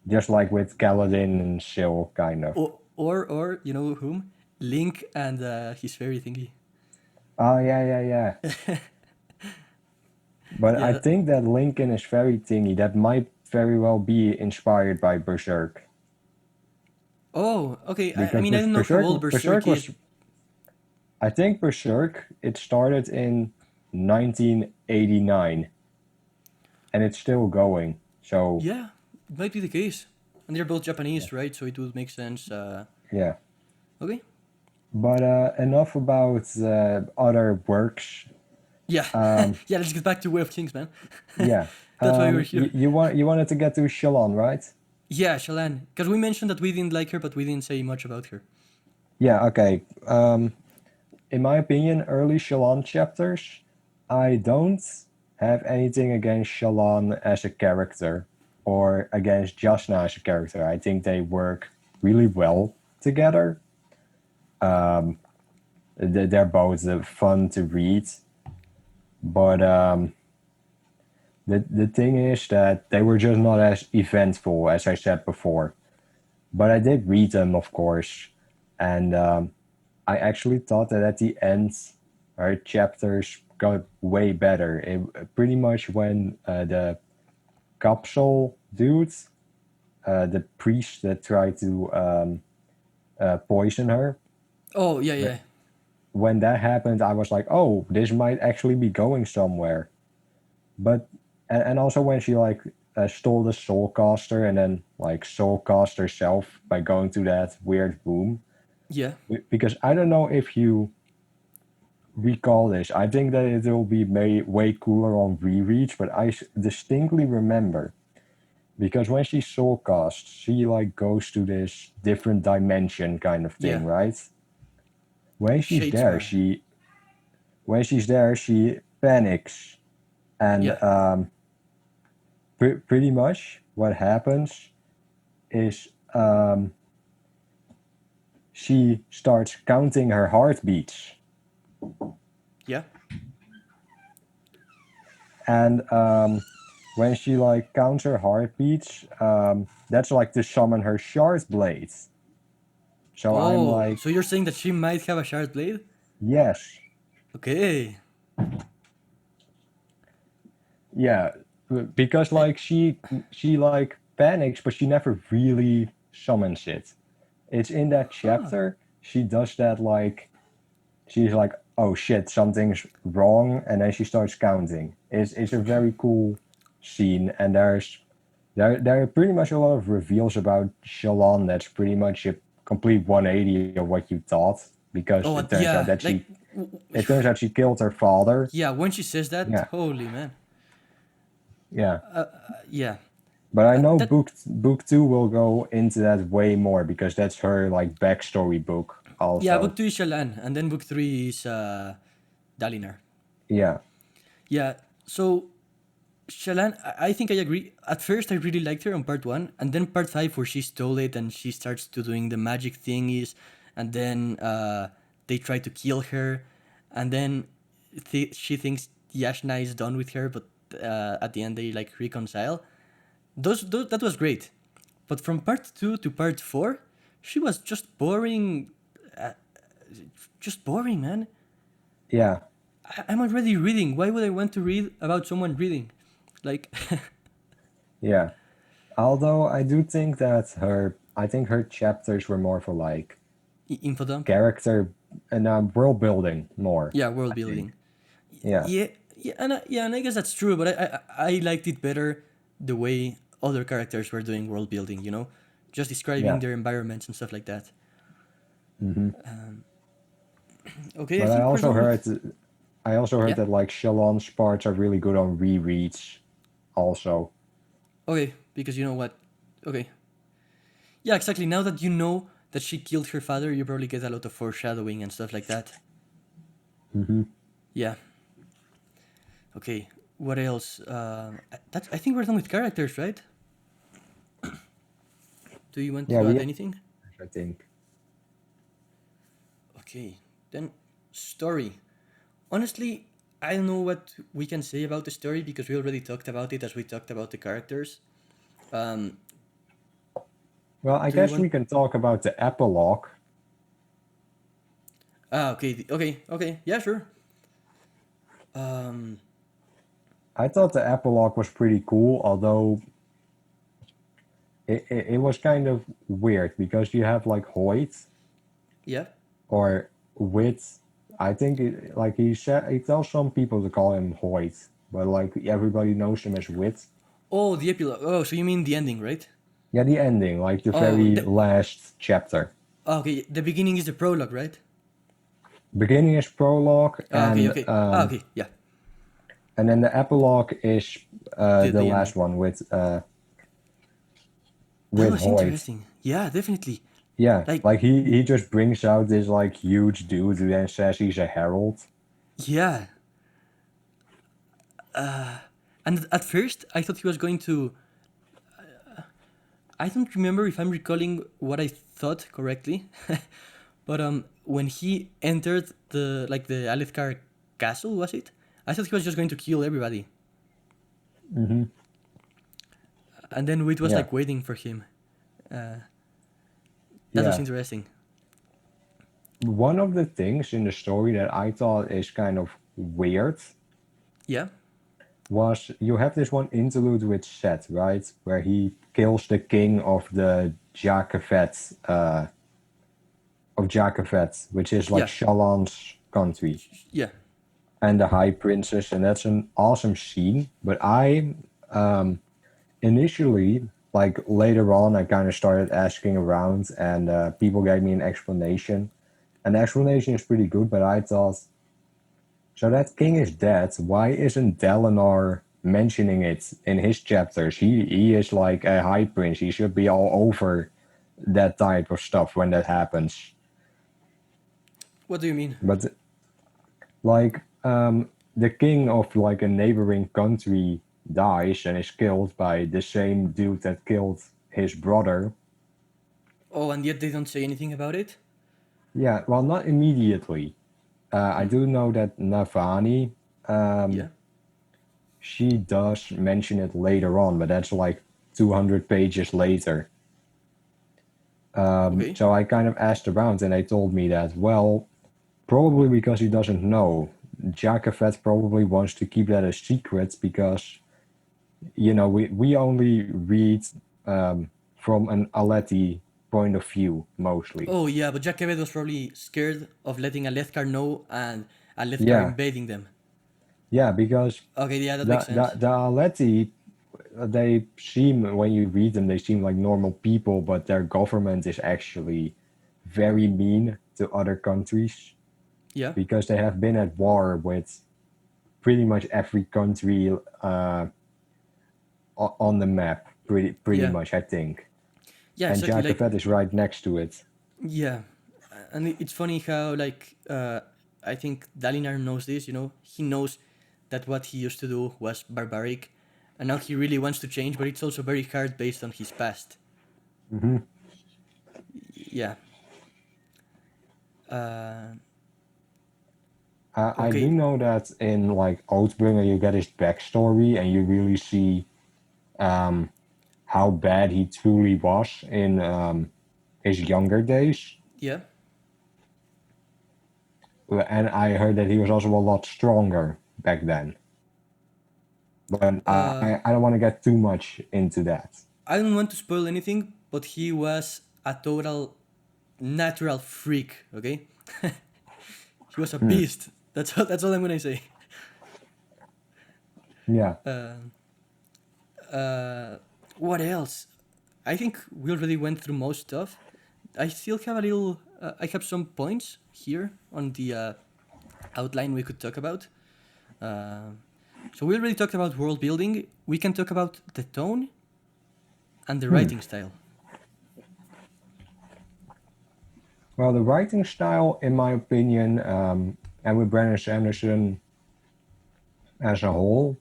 just like with Kaladin and Syl, kind of. Or you know whom? Link and his fairy thingy. Oh yeah, yeah, yeah. But I Yeah. think that Lincoln is very thingy. That might very well be inspired by Berserk. Oh, okay. I Because mean, I don't know how old Berserk Berserk is. was, I think Berserk, it started in 1989 and it's still going. So, Yeah, it might be the case. And they're both Japanese, right? So it would make sense. yeah. Okay. But enough about other works. Yeah. Um, Yeah, let's get back to Way of Kings, man. yeah. That's why we're here. You wanted to get to Shalon, right? Yeah, Shalan. Because we mentioned that we didn't like her, but we didn't say much about her. Yeah, okay. In my opinion, early Shalon chapters, I don't have anything against Shalon as a character or against Jasna as a character. I think they work really well together. They're both fun to read, but the thing is that they were just not as eventful as I said before. But I did read them, of course, and I actually thought that at the end, our chapters got way better. Pretty much when the capsule dude, the priest that tried to poison her, Oh, yeah, yeah. when that happened, I was like, oh, this might actually be going somewhere. But and also when she like stole the soul caster and then like soul cast herself by going to that weird room. Yeah. Because I don't know if you recall this. I think that it will be way cooler on rereads, but I distinctly remember because when she soul casts, she like goes to this different dimension kind of Yeah. thing, right? When she's there, Shadesmar. she panics, and Yeah. pretty much what happens is she starts counting her heartbeats. Yeah. And when she like counts her heartbeats, that's like to summon her shard blades. So I'm Oh, like, so you're saying that she might have a shard blade? yes, Okay. yeah, because I, like she like panics, but she never really summons it. It's in that huh. chapter she does that like she's like, oh shit, something's wrong, and then she starts counting. It's a very cool scene, and there are pretty much a lot of reveals about Shalon that's pretty much a complete 180 of what you thought, because Oh, yeah. Like, it turns out she killed her father. yeah, when she says that, Yeah, holy man. yeah. Yeah. But I know That, book two will go into that way more because that's her like backstory book yeah, also. book 2 is Shalan, and then book 3 is Dalinar. Yeah. Yeah, so Shalan, I think I agree. At first, I really liked her on part 1, and then part 5, where she stole it and she starts to doing the magic thingies, and then they try to kill her, and then she thinks Yashna is done with her, but at the end they like reconcile. Those that was great, but from part 2 to part 4, she was just boring, just boring, man. Yeah. I'm already reading. Why would I want to read about someone reading? Like, Yeah. Although I do think that I think her chapters were more for like info dump. character and world building more. Yeah, world I think. building. Yeah. Yeah, yeah, and I guess that's true. But I liked it better the way other characters were doing world building. You know, just describing Yeah. their environments and stuff like that. Hmm. Okay, I But think we're done with. I also heard Yeah. that like Shalon's parts are really good on rereads. Also. Okay, because you know what? Okay. Yeah, exactly. Now that you know that she killed her father, you probably get a lot of foreshadowing and stuff like that. Hmm. Yeah. Okay. What else? That's. I think we're done with characters, right? Do you want Yeah, to we add have, anything? I think. Okay. Then story. Honestly, I don't know what we can say about the story because we already talked about it as we talked about the characters. Um, Well, I do you guess want? we can talk about the epilogue. Ah, okay. Okay. Okay. Yeah, sure. Um, I thought the epilogue was pretty cool, although it was kind of weird because you have like Hoyt Yeah. or Wit. I think like he tells some people to call him Hoyt, but like everybody knows him as Wit. Oh, the epilogue. Oh, so you mean the ending, right? Yeah, the ending, like the Oh, very last chapter. okay. The beginning is the prologue, right? Beginning is prologue, Okay, okay. Okay, yeah. and then the epilogue is the The ending. last one That with was Hoyt. interesting. Yeah, definitely. Yeah, Like, like he just brings out this like huge dude who then says he's a herald. yeah. And at first, I thought he was going to. I don't remember if I'm recalling what I thought correctly, but when he entered the Alethkar castle, was it? I thought he was just going to kill everybody, and then Wit was Yeah, like waiting for him. That was yeah. interesting. One of the things in the story that I thought is kind of weird Yeah, was you have this one interlude with Seth, right? Where he kills the king of the Jakavet, which is like yeah, Shallan's country, yeah, and the High Princess, and that's an awesome scene. But I initially, like later on, I kind of started asking around, and people gave me an explanation, and the explanation is pretty good. But I thought, so that king is dead. Why isn't Dalinar mentioning it in his chapters? He is like a high prince. He should be all over that type of stuff when that happens. What do you mean? But like the king of like a neighboring country dies and is killed by the same dude that killed his brother. Oh, and yet they don't say anything about it? Yeah, well, not immediately. I do know that Navani, Yeah. she does mention it later on, but that's like 200 pages later. Okay. So I kind of asked around, and they told me that, well, probably because he doesn't know. Jakavet probably wants to keep that a secret because, we only read from an Aleti point of view mostly. Oh, yeah, but Jack Kevet was probably scared of letting Alethkar know and Alethkar Yeah, invading them. yeah, because Okay, yeah, that the makes the, sense. the Aleti, they seem, when you read them, they seem like normal people, but their government is actually very mean to other countries Yeah. because they have been at war with pretty much every country on the map, pretty Yeah. much, I think. Yeah, And exactly. Like, Jakavet is right next to it. yeah. And it's funny how, like, I think Dalinar knows this, He knows that what he used to do was barbaric, and now he really wants to change, but it's also very hard based on his past. Yeah. Uh, I do okay. know that in like Oathbringer you get his backstory and you really see how bad he truly was in his younger days. Yeah. And I heard that he was also a lot stronger back then. But Uh, I don't want to get too much into that. I don't want to spoil anything, but he was a total natural freak, okay? He was a beast. That's all I'm gonna say. Yeah. What else? I think we already went through most stuff. I still have a little. I have some points here on the outline we could talk about. Uh, so we already talked about world building. We can talk about the tone and the writing style. Well, the writing style, in my opinion, and with Brandon Sanderson as a whole,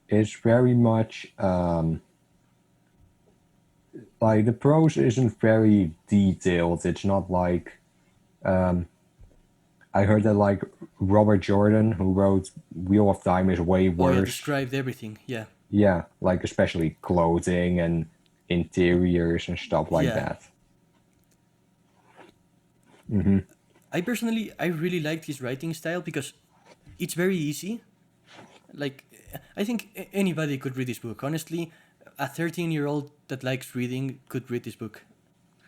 is very much like the prose isn't very detailed. It's not like I heard that like Robert Jordan, who wrote Wheel of Time, is way Oh yeah, worse. described everything. Yeah, Yeah, like especially clothing and interiors and stuff like yeah. that. I personally, I really liked his writing style because it's very easy. Like I think anybody could read this book. Honestly, a 13-year-old that likes reading could read this book.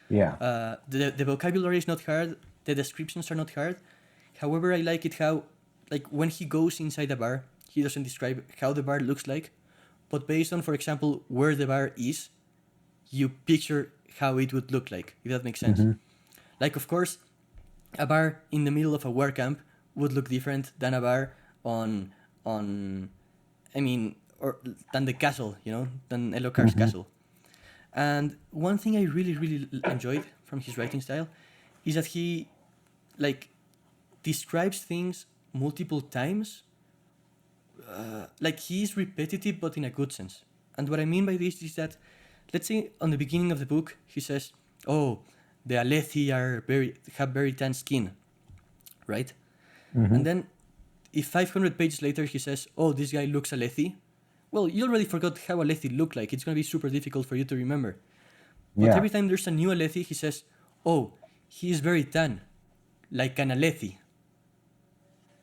Yeah. The vocabulary is not hard. The descriptions are not hard. However, I like it how, like, when he goes inside a bar, he doesn't describe how the bar looks like, but based on, for example, where the bar is, you picture how it would look like, if that makes sense. Mm-hmm. Like, of course, a bar in the middle of a war camp would look different than a bar on I mean, or than the castle, than Elokar's castle. And one thing I really, really enjoyed from his writing style is that he, like, describes things multiple times. Like, he is repetitive, but in a good sense. And what I mean by this is that, let's say, on the beginning of the book, he says, "Oh, the Alethi have very tan skin," right? And then, if 500 pages later he says, "Oh, this guy looks Alethi," well, you already forgot how Alethi looked like. It's going to be super difficult for you to remember. But Yeah. every time there's a new Alethi, he says, "Oh, he is very tan, like an Alethi."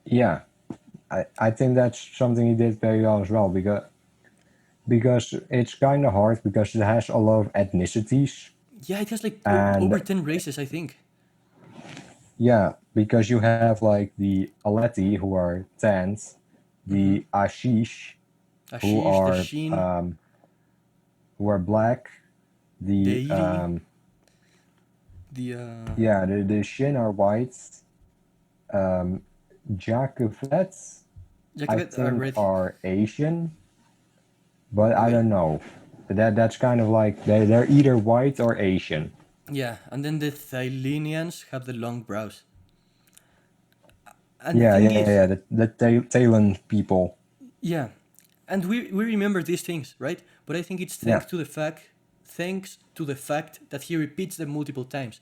Yeah. I think that's something he did very well as well, because it's kind of hard because it has a lot of ethnicities. Yeah, it has like And over 10 races, I think. yeah, because you have like the Aleti who are tanned, the Ashish who Ashish, the are Shin, black, the the Iri, the yeah, the Shin are white, Jakuvets I Jacobet are think red. are Asian, but I Okay. don't know. That's kind of like they're either white or Asian. Yeah, and then the Thylenians have the long brows. And the Yeah, thing yeah, is, yeah. The Talon people. yeah, and we remember these things, right? But I think it's Yeah. thanks to the fact that he repeats them multiple times.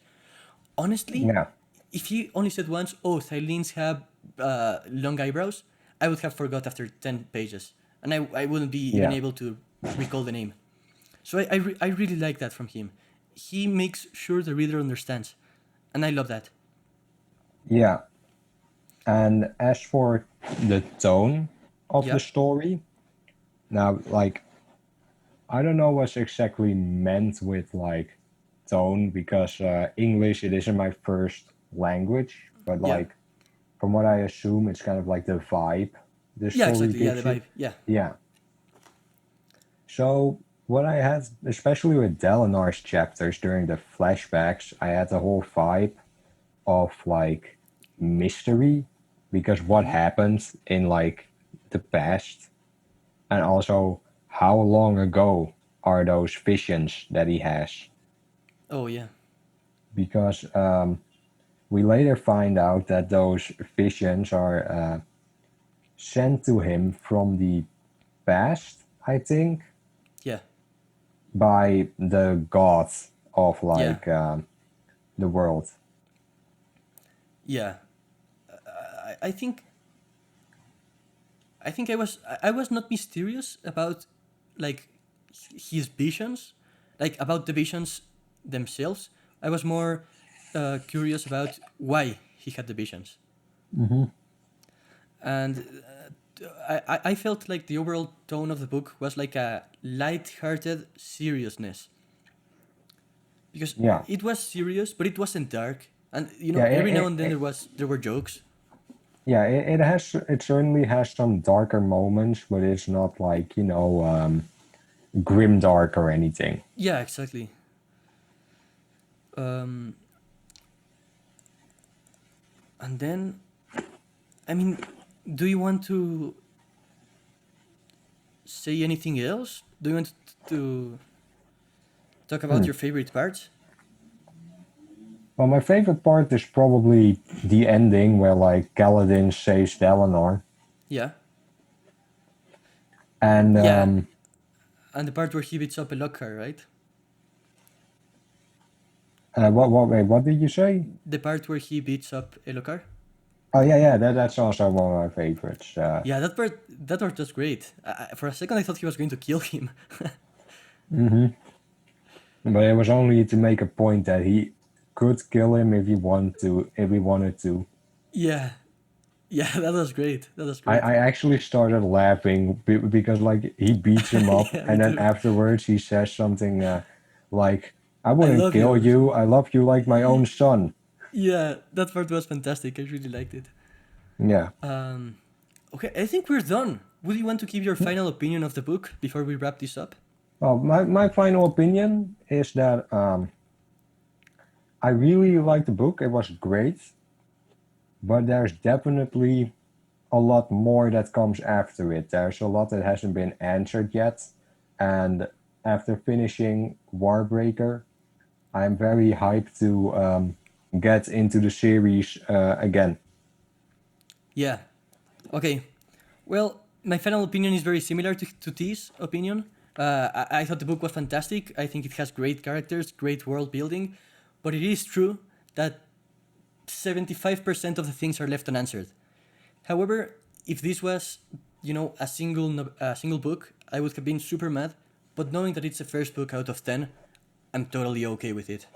Honestly, Yeah. if he only said once, "Oh, Thylines have long eyebrows," I would have forgot after 10 pages, and I wouldn't be even Yeah. able to recall the name. So I really like that from him. He makes sure the reader understands, and I love that. Yeah. And as for the tone of Yeah, the story, now like I don't know what's exactly meant with like tone because English it isn't my first language, but yeah, like from what I assume it's kind of like the vibe the yeah, story exactly. Yeah, the gives you. vibe. Yeah, Yeah. So what I had, especially with Dalinar's chapters during the flashbacks, I had the whole vibe of like mystery because what happened in like the past, and also how long ago are those visions that he has? oh yeah, Because we later find out that those visions are sent to him from the past, I think, yeah, by the gods of yeah, like the world. yeah. I think I was not mysterious about, like, his visions, like about the visions themselves. I was more curious about why he had the visions, and I felt like the overall tone of the book was like a light-hearted seriousness, because Yeah, it was serious, but it wasn't dark, and yeah, every now and then there were jokes. yeah. It certainly has some darker moments, but it's not like grim dark or anything. Yeah, exactly. Um, and then, I mean, do you want to say anything else? Do you want to talk about your favorite parts? Well, my favorite part is probably the ending where like Kaladin saves Dalinar, Yeah, and yeah, and the part where he beats up Elokar, right? what did you say? The part where he beats up Elokar. Oh yeah, yeah, that's also one of my favorites. Yeah, that part was great. For a second, I thought he was going to kill him. But it was only to make a point that he could kill him if he wanted to. Yeah, Yeah, that was great. That was I, great. I actually started laughing because like he beats him up, Yeah, me and then too. afterwards he says something like, "I I wouldn't love you. kill Or you. I love you like my own son." yeah, that part was fantastic. I really liked it. Yeah. Um, okay, I think we're done. Would you want to give your final opinion of the book before we wrap this up? Well, my final opinion is that I really liked the book. It was great, but there's definitely a lot more that comes after it. There's a lot that hasn't been answered yet, and after finishing Warbreaker, I'm very hyped to get into the series again. Yeah. Okay. Well, my final opinion is very similar to T's opinion. I thought the book was fantastic. I think it has great characters, great world building, but it is true that 75% of the things are left unanswered. However, if this was, a single book, I would have been super mad. But knowing that it's the first book out of 10, I'm totally okay with it.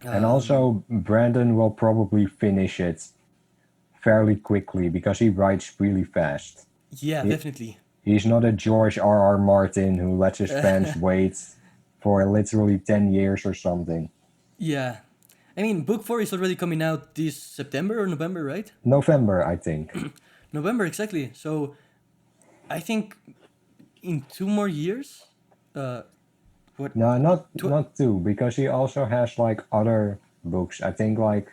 And Um, also, Brandon will probably finish it fairly quickly because he writes really fast. yeah, He, definitely. he's not a George R. R. Martin who lets his fans wait for literally 10 years or something. Yeah. I mean, book 4 is already coming out this September or November, right? November, I think. November, exactly. So I think in 2 more years, uh, what? No, not Tw- not two, because he also has like other books. I think like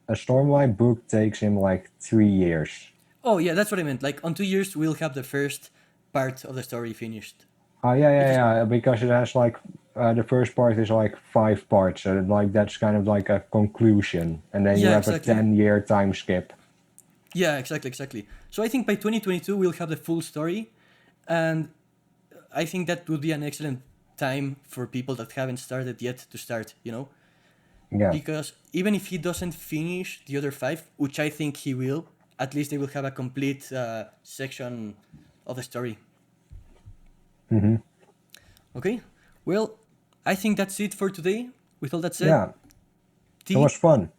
a Stormlight book takes him like 3 years. oh, yeah, that's what I meant. Like, on 2 years, we'll have the first part of the story finished. Oh yeah, yeah, Because, yeah. Because it has like the first part is like 5 parts, so like that's kind of like a conclusion, and then you yeah, have a exactly. 10-year time skip. Yeah, exactly, exactly. So I think by 2022, we'll have the full story. And I think that would be an excellent time for people that haven't started yet to start, Yeah. Because even if he doesn't finish the other five, which I think he will, at least they will have a complete section of the story. Hmm. Okay? Well, I think that's it for today. With all that said, Yeah. It was T, fun.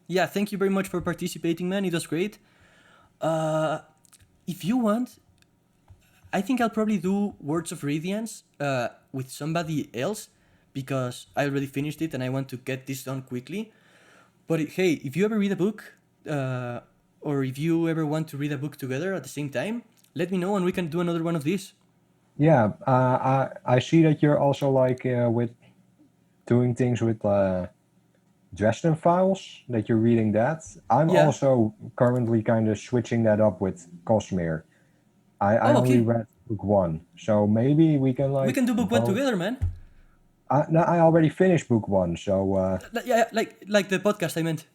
yeah, thank you very much for participating, man. It was great. Uh, if you want, I think I'll probably do Words of Radiance with somebody else because I already finished it and I want to get this done quickly. But hey, if you ever read a book, or if you ever want to read a book together at the same time, let me know and we can do another one of these. Yeah. I see that you're also like with doing things with Dresden Files. That you're reading that. I'm Yeah. also currently kind of switching that up with Cosmere. I Oh, only okay. read book one, so maybe we can We like can do book one both. together, man. No, I already finished book one, so Yeah, like the podcast I meant.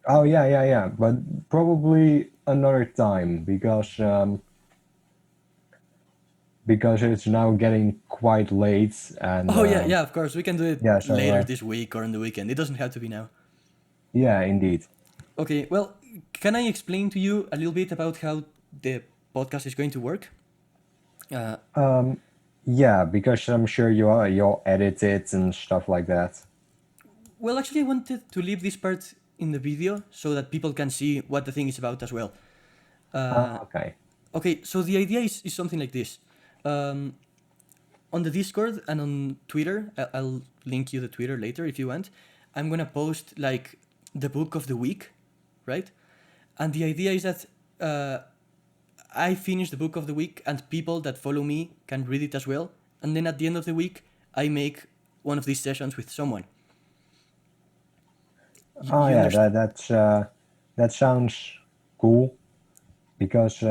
oh yeah, yeah, yeah. But probably another time because it's now getting quite late, and Oh yeah, yeah. Of course, we can do it yeah. So later this week or on the weekend. It doesn't have to be now. yeah, indeed. Okay. Well, can I explain to you a little bit about how the podcast is going to work? Uh, Yeah, because I'm sure you'll edit it and stuff like that. well, actually, I wanted to leave this part in the video so that people can see what the thing is about as well. Uh, Okay. okay, so the idea is something like this. Um, on the Discord and on Twitter, I'll link you the Twitter later if you want. I'm gonna post like the book of the week, right? And the idea is that I finish the book of the week, and people that follow me can read it as well. And then at the end of the week, I make one of these sessions with someone. Oh You yeah, understand? that sounds cool because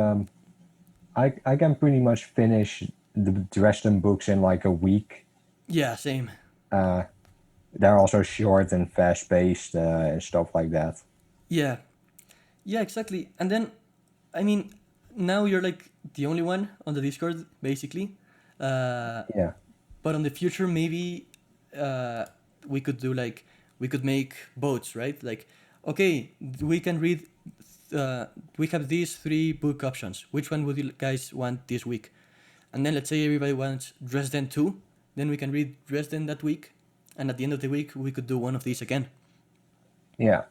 I can pretty much finish the Dresden books in like a week. Yeah, same. They're also short and fast paced and stuff like that. Yeah, yeah, exactly. And then, I mean, now you're like the only one on the Discord, basically. Uh, Yeah. but on the future, maybe uh, we could do like we could make votes, right? Like, okay, we can read. We have these three book options. Which one would you guys want this week? And then let's say everybody wants Dresden 2, then we can read Dresden that week, and at the end of the week we could do one of these again. Yeah.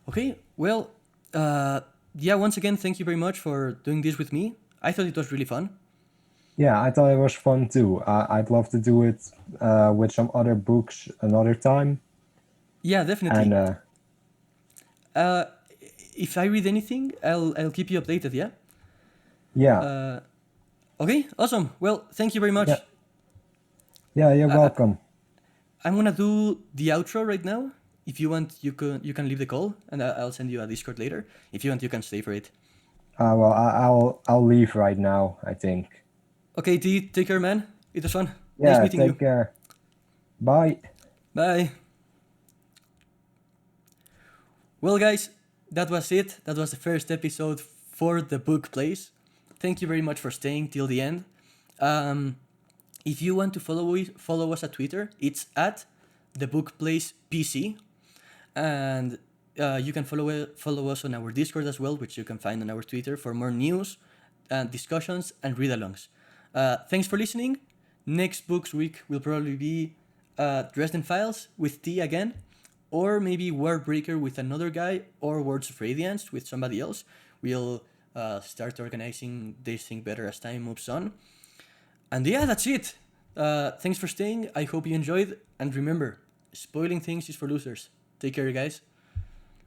Okay, well, Yeah, once again, thank you very much for doing this with me. I thought it was really fun. Yeah, I thought it was fun too. I'd love to do it with some other books another time. Yeah, And definitely. Uh, if I read anything, I'll keep you updated. Yeah. yeah, Okay. Awesome. Well, thank you very yeah, much. yeah, you're Uh, welcome. I'm gonna do the outro right now. If you want, you can leave the call, and I'll send you a Discord later. If you want, you can stay for it. Well, I'll leave right now, I think. Okay, T. Take care, man. It was fun. Nice Yeah, meeting you. take care. Bye. Bye. Well, guys, that was it. That was the first episode for the book plays. Thank you very much for staying till the end. Um, if you want to follow us at Twitter, it's at the book plays PC, and you can follow us on our Discord as well, which you can find on our Twitter for more news and discussions and read-alongs. Thanks for listening. Next books week will probably be Dresden Files with T again, or maybe Warbreaker with another guy, or Words of Radiance with somebody else. We'll start organizing this thing better as time moves on. And yeah, that's it. Thanks for staying. I hope you enjoyed. And remember, spoiling things is for losers. Take care, guys.